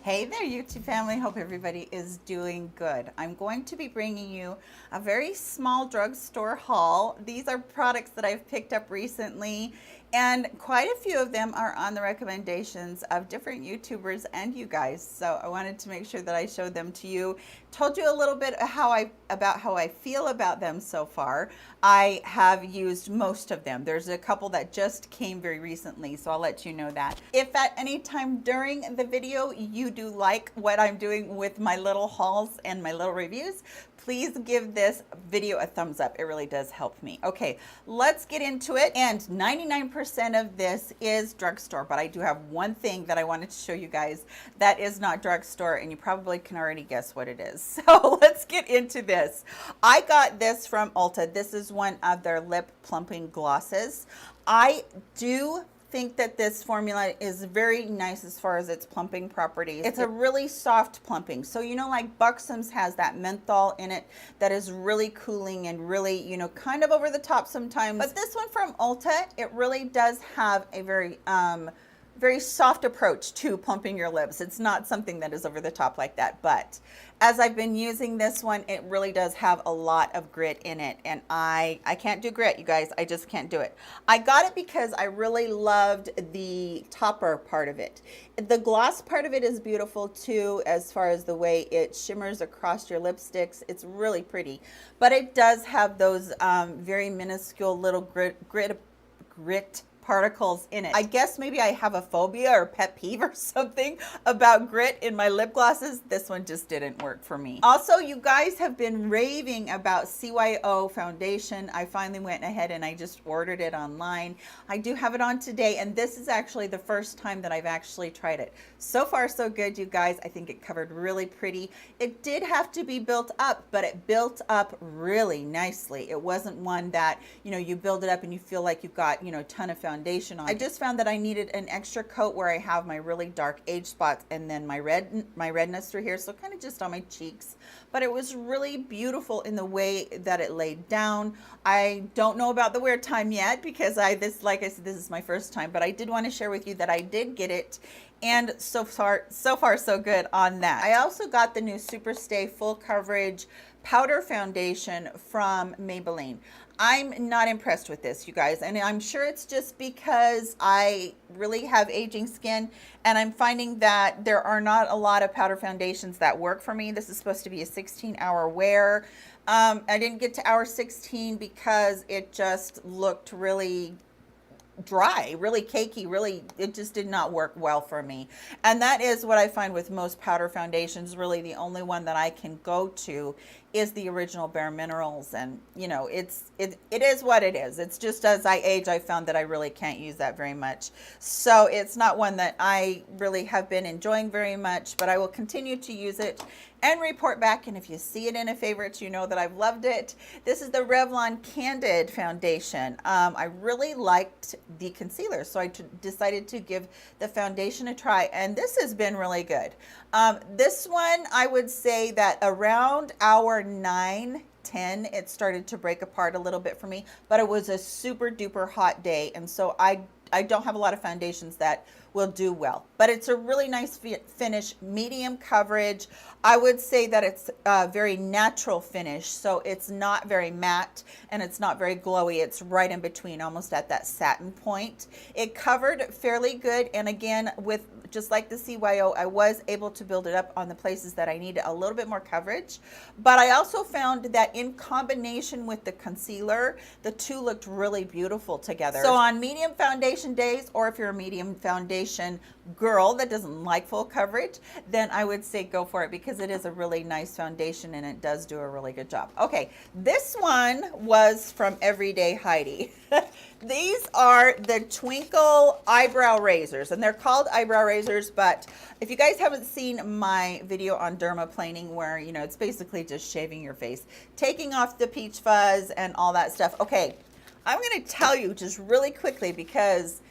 Hey there, YouTube family. Hope everybody is doing good. I'm going to be bringing you a very small drugstore haul. These are products that I've picked up recently, and quite a few of them are on the recommendations of different YouTubers and you guys. So I wanted to make sure that I showed them to you. Told you a little bit about how I feel about them so far. I have used most of them. There's a couple that just came very recently, so I'll let you know that. If at any time during the video you do like what I'm doing with my little hauls and my little reviews, please give this video a thumbs up. It really does help me. Okay, let's get into it. And 99% of this is drugstore, but I do have one thing that I wanted to show you guys that is not drugstore, and you probably can already guess what it is. So let's get into this. I got this from Ulta. This is one of their lip plumping glosses. I do think that this formula is very nice as far as its plumping properties. It's a really soft plumping. So, you know, like Buxom's has that menthol in it that is really cooling and really, you know, kind of over the top sometimes. But this one from Ulta, it really does have a very soft approach to plumping your lips. It's not something that is over the top like that, but as I've been using this one, it really does have a lot of grit in it, and I can't do grit, you guys. I just can't do it. I got it because I really loved the topper part of it. The gloss part of it is beautiful too, as far as the way it shimmers across your lipsticks. It's really pretty, but it does have those very minuscule little grit particles in it. I guess maybe I have a phobia or pet peeve or something about grit in my lip glosses. This one just didn't work for me. Also, you guys have been raving about CYO foundation. I finally went ahead and I just ordered it online. I do have it on today, and this is actually the first time that I've actually tried it. So far, so good, you guys. I think it covered really pretty. It did have to be built up, but it built up really nicely. It wasn't one that, you know, you build it up and you feel like you've got, you know, a ton of foundation on. I just found that I needed an extra coat where I have my really dark age spots and then my redness through here, so kind of just on my cheeks. But it was really beautiful in the way that it laid down. I don't know about the wear time yet because like I said, this is my first time, but I did want to share with you that I did get it, and so far so good on that. I also got the new SuperStay full coverage powder foundation from Maybelline. I'm not impressed with this, you guys, and I'm sure it's just because I really have aging skin, and I'm finding that there are not a lot of powder foundations that work for me. This is supposed to be a 16-hour wear. I didn't get to hour 16 because it just looked really dry, really cakey, really, it just did not work well for me. And that is what I find with most powder foundations. Really the only one that I can go to is the original Bare Minerals, and you know, it is what it is. It's just as I age, I found that I really can't use that very much. So it's not one that I really have been enjoying very much, but I will continue to use it and report back. And if you see it in a favorite, you know that I've loved it. This is the Revlon Candid foundation. I really liked the concealer, so I decided to give the foundation a try, and this has been really good. This one, I would say that around hour 9, 10, it started to break apart a little bit for me, but it was a super duper hot day, and so I don't have a lot of foundations that will do well, but it's a really nice finish, medium coverage. I would say that it's a very natural finish, so it's not very matte and it's not very glowy. It's right in between, almost at that satin point. It covered fairly good, and again, with just like the CYO, I was able to build it up on the places that I needed a little bit more coverage, but I also found that in combination with the concealer, the two looked really beautiful together. So on medium foundation days, or if you're a medium foundation girl that doesn't like full coverage, then I would say go for it, because it is a really nice foundation and it does do a really good job. Okay, this one was from Everyday Heidi. These are the Twinkle Eyebrow Razors, and they're called eyebrow razors, but if you guys haven't seen my video on dermaplaning, where, you know, it's basically just shaving your face, taking off the peach fuzz and all that stuff. Okay, I'm going to tell you just really quickly, because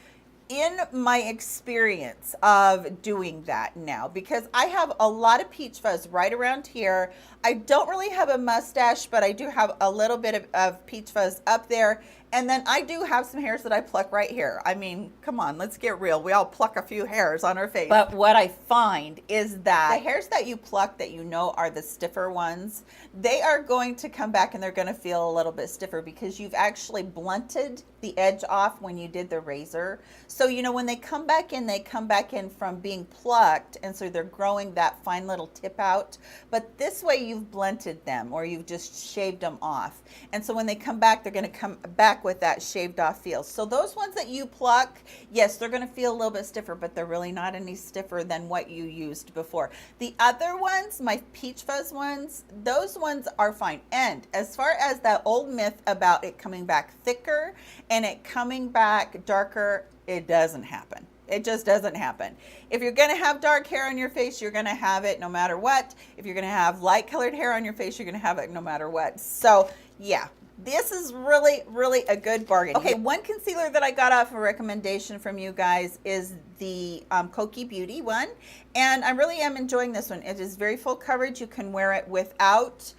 in my experience of doing that now, because I have a lot of peach fuzz right around here. I don't really have a mustache, but I do have a little bit of peach fuzz up there, And then I do have some hairs that I pluck right here. I mean, come on, let's get real. We all pluck a few hairs on our face. But what I find is that the hairs that you pluck that you know are the stiffer ones, they are going to come back and they're going to feel a little bit stiffer because you've actually blunted the edge off when you did the razor. So, you know, when they come back in, they come back in from being plucked, and so they're growing that fine little tip out. But this way you've blunted them, or you've just shaved them off. And so when they come back, they're going to come back with that shaved off feel. So those ones that you pluck, yes, they're going to feel a little bit stiffer, but they're really not any stiffer than what you used before. The other ones, my peach fuzz ones, those ones are fine. And as far as that old myth about it coming back thicker and it coming back darker, it doesn't happen. It just doesn't happen. If you're going to have dark hair on your face, you're going to have it no matter what. If you're going to have light colored hair on your face, you're going to have it no matter what. So yeah, this is really, really a good bargain. Okay, one concealer that I got off a recommendation from you guys is the Kokie Beauty one. And I really am enjoying this one. It is very full coverage. You can wear it without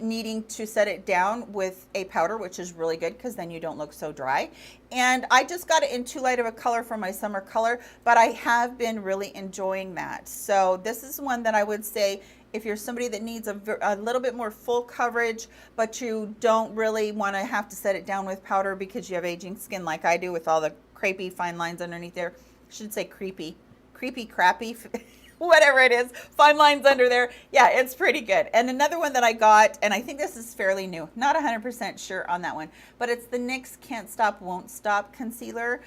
needing to set it down with a powder, which is really good because then you don't look so dry. And I just got it in too light of a color for my summer color, but I have been really enjoying that. So this is one that I would say, if you're somebody that needs a little bit more full coverage, but you don't really want to have to set it down with powder because you have aging skin like I do with all the crepey fine lines underneath there. I should say creepy, crappy, whatever it is, fine lines under there. Yeah, it's pretty good. And another one that I got, and I think this is fairly new, not 100% sure on that one, but it's the NYX Can't Stop, Won't Stop Concealer.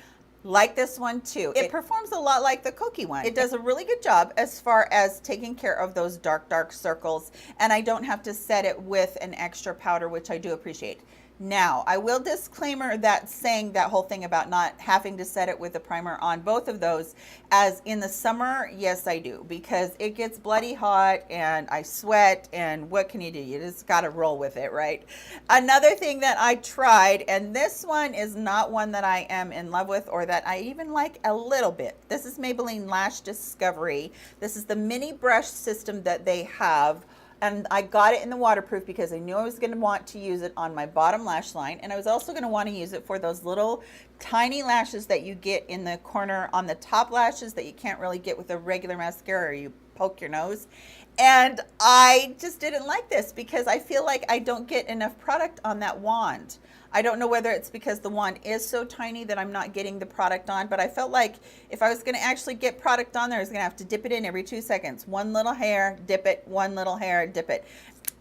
Like this one too. It performs a lot like the Kokie one. It does a really good job as far as taking care of those dark circles, and I don't have to set it with an extra powder, which I do appreciate. Now, I will disclaimer that saying that whole thing about not having to set it with a primer on both of those, as in the summer, yes, I do, because it gets bloody hot and I sweat, and what can you do? You just got to roll with it, right? Another thing that I tried, and this one is not one that I am in love with or that I even like a little bit. This is Maybelline Lash Discovery. This is the mini brush system that they have. And I got it in the waterproof because I knew I was going to want to use it on my bottom lash line. And I was also going to want to use it for those little tiny lashes that you get in the corner on the top lashes that you can't really get with a regular mascara, or you poke your nose. And I just didn't like this because I feel like I don't get enough product on that wand. I don't know whether it's because the wand is so tiny that I'm not getting the product on, but I felt like if I was going to actually get product on there, I was going to have to dip it in every 2 seconds. One little hair, dip it, one little hair, dip it.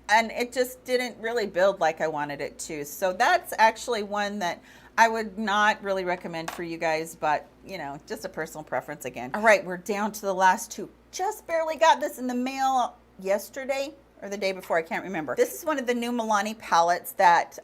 And it just didn't really build like I wanted it to. So that's actually one that I would not really recommend for you guys, but you know, just a personal preference again. All right, we're down to the last two. Just barely got this in the mail yesterday or the day before, I can't remember. This is one of the new Milani palettes that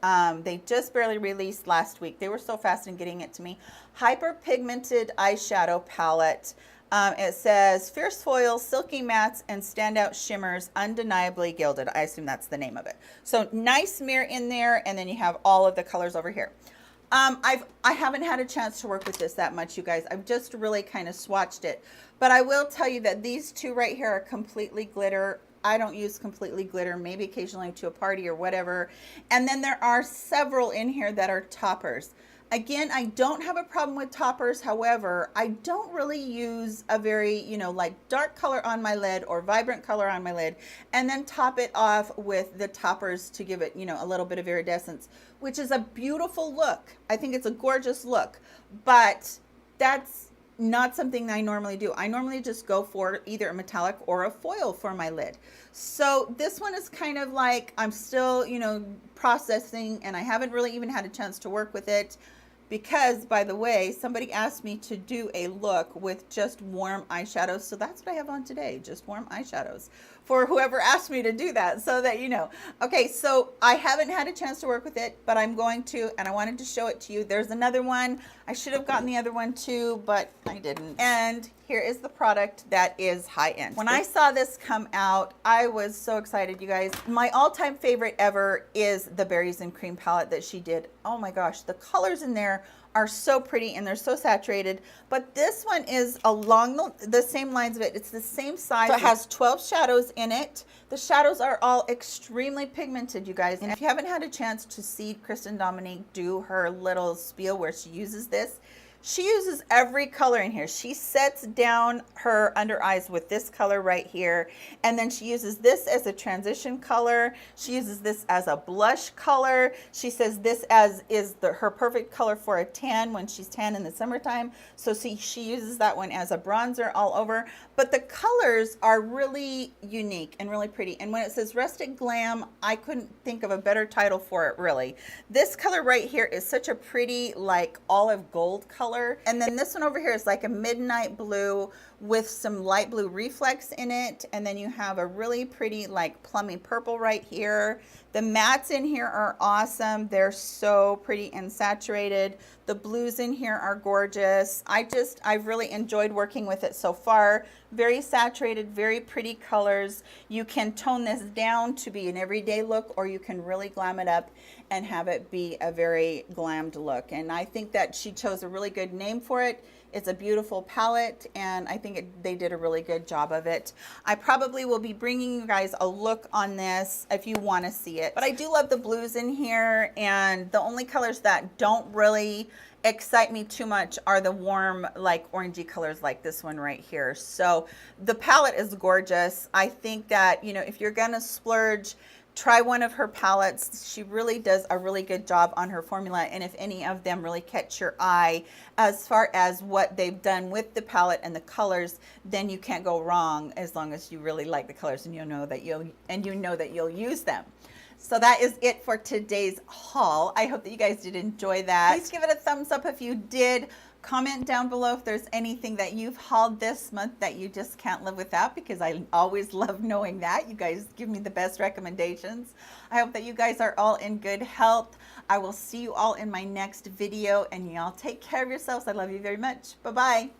they just barely released last week. They were so fast in getting it to me. Hyperpigmented eyeshadow palette. It says Fierce Foils, Silky Mattes, and Standout Shimmers, Undeniably Gilded. I assume that's the name of it. So nice mirror in there, and then you have all of the colors over here. I haven't had a chance to work with this that much, you guys. I've just really kind of swatched it. But I will tell you that these two right here are completely glitter. I don't use completely glitter, maybe occasionally to a party or whatever. And then there are several in here that are toppers. Again, I don't have a problem with toppers. However, I don't really use a very, you know, like dark color on my lid or vibrant color on my lid and then top it off with the toppers to give it, you know, a little bit of iridescence, which is a beautiful look. I think it's a gorgeous look, but that's not something I normally do. I normally just go for either a metallic or a foil for my lid. So this one is kind of like I'm still, you know, processing, and I haven't really even had a chance to work with it because, by the way, somebody asked me to do a look with just warm eyeshadows. So that's what I have on today, just warm eyeshadows for whoever asked me to do that, so that you know. Okay, so I haven't had a chance to work with it, but I'm going to, and I wanted to show it to you. There's another one. I should have gotten the other one too, but I didn't. And here is the product that is high end. When I saw this come out, I was so excited, you guys. My all-time favorite ever is the Berries and Cream palette that she did. Oh my gosh, the colors in there are so pretty and they're so saturated. But this one is along the same lines of it. It's the same size. So it has 12 shadows in it. The shadows are all extremely pigmented, you guys. And if you haven't had a chance to see Kristen Dominique do her little spiel where she uses this, she uses every color in here. She sets down her under eyes with this color right here. And then she uses this as a transition color. She uses this as a blush color. She says this is her perfect color for a tan when she's tan in the summertime. So see, she uses that one as a bronzer all over. But the colors are really unique and really pretty. And when it says Rustic Glam, I couldn't think of a better title for it, really. This color right here is such a pretty, like, olive gold color. And then this one over here is like a midnight blue with some light blue reflex in it. And then you have a really pretty, like, plummy purple right here. The mattes in here are awesome. They're so pretty and saturated. The blues in here are gorgeous. I've really enjoyed working with it so far. Very saturated, very pretty colors. You can tone this down to be an everyday look, or you can really glam it up and have it be a very glammed look. And I think that she chose a really good name for it. It's a beautiful palette, and I think they did a really good job of it. I probably will be bringing you guys a look on this if you want to see it. But I do love the blues in here, and the only colors that don't really excite me too much are the warm, like, orangey colors like this one right here. So the palette is gorgeous. I think that, you know, if you're gonna splurge, try one of her palettes. She really does a really good job on her formula, and if any of them really catch your eye as far as what they've done with the palette and the colors, then you can't go wrong, as long as you really like the colors and you know that you'll use them. So that is it for today's haul. I hope that you guys did enjoy that. Please give it a thumbs up if you did. Comment down below if there's anything that you've hauled this month that you just can't live without, because I always love knowing that. You guys give me the best recommendations. I hope that you guys are all in good health. I will see you all in my next video, and y'all take care of yourselves. I love you very much. Bye-bye.